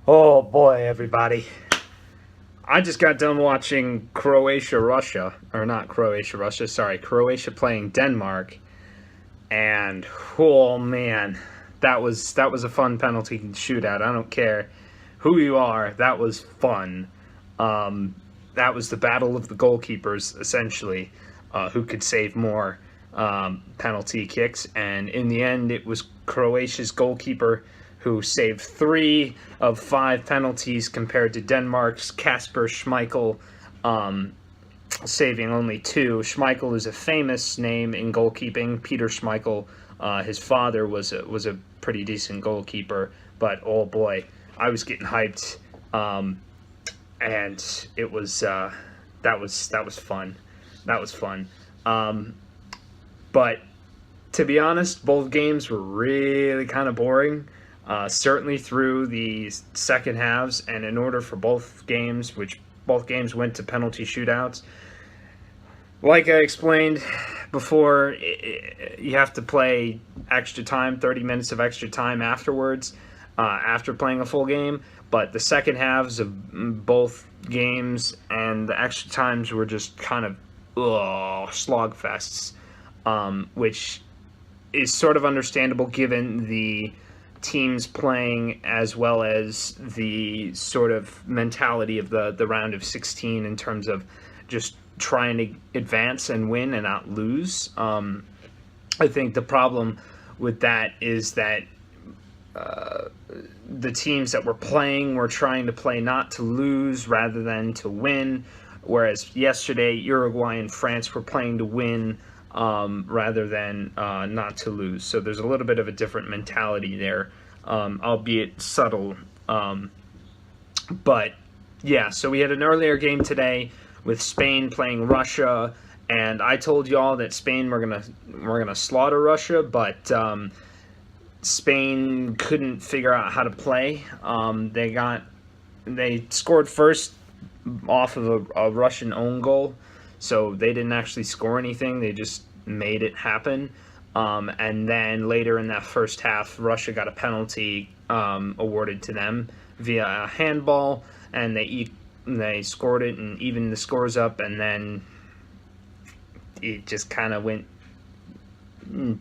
Oh boy, everybody. I just got done watching Croatia Russia, or not Croatia Russia, sorry, Croatia playing Denmark, and oh man, that was a fun penalty shootout. I don't care who you are, that was fun. Um, that was the battle of the goalkeepers essentially, who could save more penalty kicks, and in the end, it was Croatia's goalkeeper who saved 3 of 5 penalties compared to Denmark's Kasper Schmeichel saving only 2. Schmeichel is a famous name in goalkeeping. Peter Schmeichel, his father was a pretty decent goalkeeper, but oh boy, I was getting hyped, and it was that was fun. That was fun. But to be honest, both games were really kind of boring. Certainly through the second halves, and in order for both games, which both games went to penalty shootouts, like I explained before, you have to play extra time, 30 minutes of extra time afterwards, after playing a full game. But the second halves of both games and the extra times were just kind of slogfests, which is sort of understandable given the teams playing as well as the sort of mentality of the round of 16 in terms of just trying to advance and win and not lose. I think the problem with that is that the teams that were playing were trying to play not to lose rather than to win, whereas yesterday Uruguay and France were playing to win rather than not to lose. So there's a little bit of a different mentality there, albeit subtle. But yeah, so we had an earlier game today with Spain playing Russia, and I told y'all that Spain were gonna slaughter Russia, but Spain couldn't figure out how to play. They scored first off of a Russian own goal, so they didn't actually score anything. They just made it happen. And then later in that first half, Russia got a penalty awarded to them via a handball, and they scored it and evened the scores up, and then it just kind of went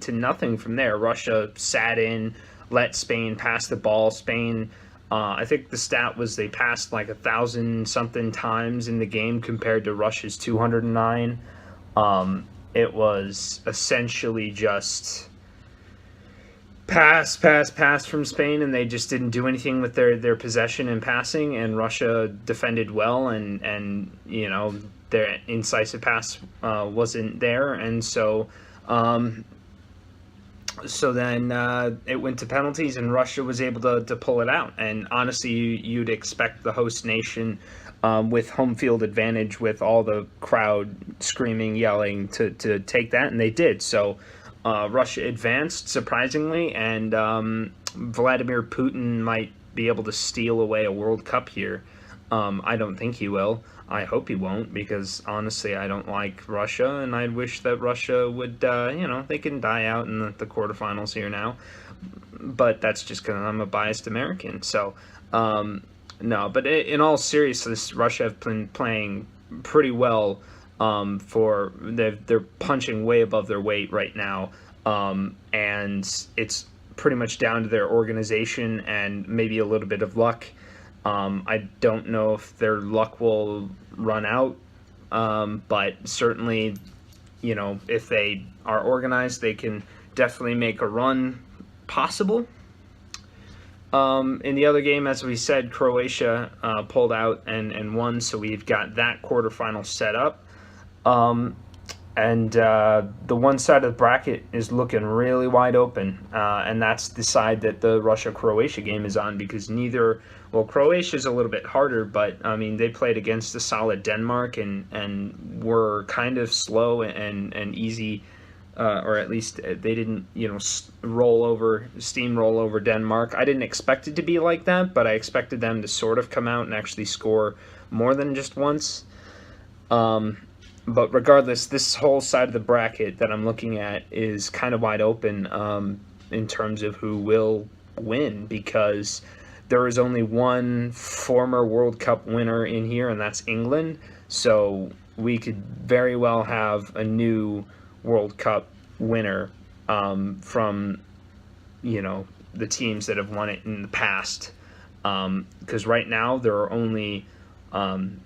to nothing from there. Russia sat in, let Spain pass the ball. Spain, I think the stat was they passed like 1,000 something times in the game compared to Russia's 209. It was essentially just pass from Spain, and they just didn't do anything with their possession and passing, and Russia defended well, and their incisive pass wasn't there, and so then it went to penalties, and Russia was able to pull it out. And honestly, you'd expect the host nation, with home field advantage, with all the crowd screaming, yelling, to take that, and they did. So Russia advanced, surprisingly, and Vladimir Putin might be able to steal away a World Cup here. I don't think he will. I hope he won't, because honestly, I don't like Russia, and I wish that Russia would, they can die out in the quarterfinals here now. But that's just because I'm a biased American. So, no, but in all seriousness, Russia have been playing pretty well. They're punching way above their weight right now, and it's pretty much down to their organization and maybe a little bit of luck. I don't know if their luck will run out, but certainly, if they are organized, they can definitely make a run possible. In the other game, as we said, Croatia pulled out and won, so we've got that quarterfinal set up. And the one side of the bracket is looking really wide open, and that's the side that the Russia-Croatia game is on, because Croatia's a little bit harder, but I mean, they played against a solid Denmark and were kind of slow and easy, or at least they didn't, steamroll over Denmark. I didn't expect it to be like that, but I expected them to sort of come out and actually score more than just once. But regardless, this whole side of the bracket that I'm looking at is kind of wide open in terms of who will win, because there is only one former World Cup winner in here, and that's England. So we could very well have a new World Cup winner from, the teams that have won it in the past. Because right now there are only, in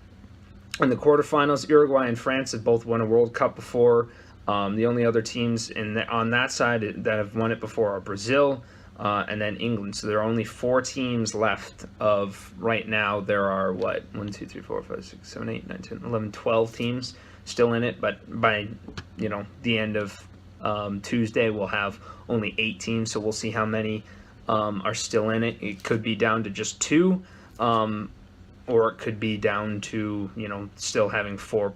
the quarterfinals, Uruguay and France have both won a World Cup before. The only other teams on that side that have won it before are Brazil, and then England. So there are only 4 teams left of right now. There are 1, 2, 3, 4, 5, 6, 7, 8, 9, 10, 11, 12 teams still in it. But by the end of Tuesday, we'll have only 8 teams. So we'll see how many are still in it. It could be down to just 2, or it could be down to still having 4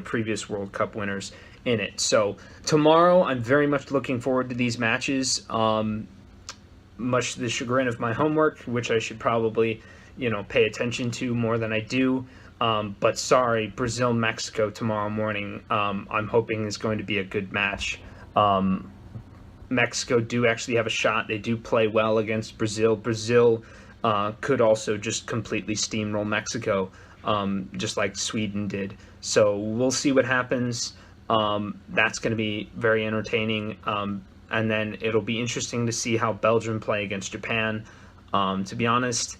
previous World Cup winners in it. So tomorrow, I'm very much looking forward to these matches. Much to the chagrin of my homework, which I should probably, pay attention to more than I do. But sorry, Brazil-Mexico tomorrow morning, I'm hoping is going to be a good match. Mexico do actually have a shot. They do play well against Brazil. Brazil could also just completely steamroll Mexico, just like Sweden did. So we'll see what happens. That's going to be very entertaining. And then it'll be interesting to see how Belgium play against Japan. To be honest,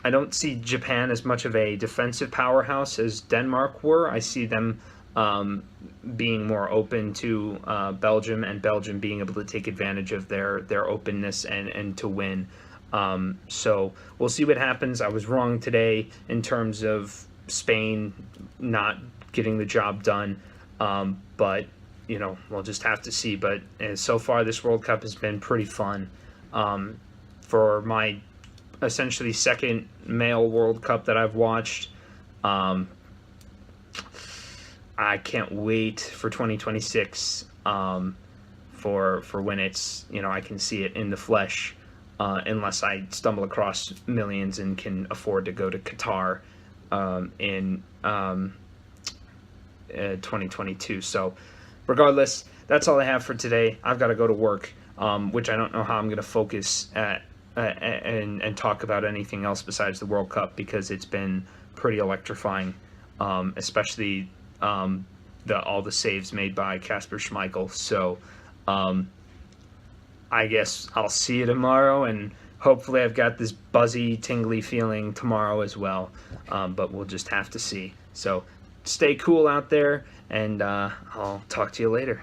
I don't see Japan as much of a defensive powerhouse as Denmark were. I see them being more open to Belgium, and Belgium being able to take advantage of their openness and to win. So we'll see what happens. I was wrong today in terms of Spain not getting the job done. But, we'll just have to see. But so far, this World Cup has been pretty fun. For my essentially second male World Cup that I've watched, I can't wait for 2026 for when it's, I can see it in the flesh, unless I stumble across millions and can afford to go to Qatar in 2022. So regardless, that's all I have for today. I've got to go to work, which I don't know how I'm going to focus at and talk about anything else besides the World Cup, because it's been pretty electrifying, especially all the saves made by Kasper Schmeichel. So I guess I'll see you tomorrow, and hopefully I've got this buzzy, tingly feeling tomorrow as well, but we'll just have to see. So stay cool out there, and I'll talk to you later.